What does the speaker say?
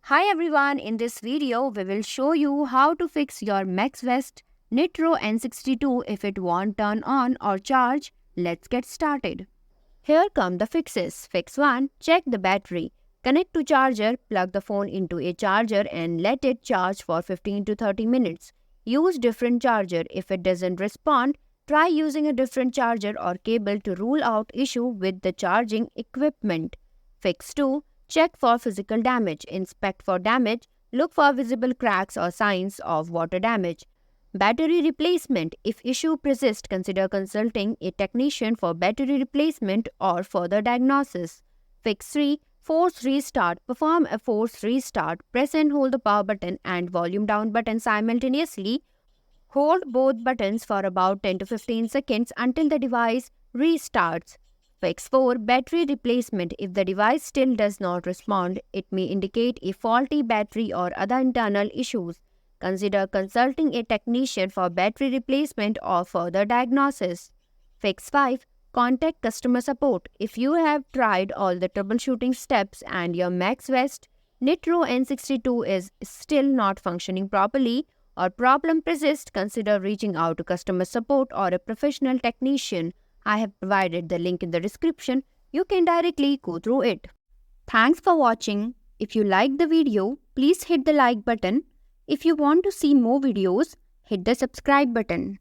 Hi everyone, in this video we will show you how to fix your Maxwest Nitro N62 if it won't turn on or charge. Let's get started. Here come the fixes. Fix 1. Check the battery. Connect to charger, plug the phone into a charger and let it charge for 15 to 30 minutes. Use different charger. If it doesn't respond, try using a different charger or cable to rule out issue with the charging equipment. Fix 2. Check for physical damage. Inspect for damage. Look for visible cracks or signs of water damage. Battery replacement. If issue persists, consider consulting a technician for battery replacement or further diagnosis. Fix 3. Force restart. Perform a force restart. Press and hold the power button and volume down button simultaneously. Hold both buttons for about 10 to 15 seconds until the device restarts. Fix 4. Battery replacement. If the device still does not respond, it may indicate a faulty battery or other internal issues. Consider consulting a technician for battery replacement or further diagnosis. Fix 5. Contact customer support. If you have tried all the troubleshooting steps and your Maxwest Nitro N62 is still not functioning properly or problem persists, consider reaching out to customer support or a professional technician. I have provided the link in the description. You can directly go through it. Thanks for watching. If you liked the video, please hit the like button. If you want to see more videos, hit the subscribe button.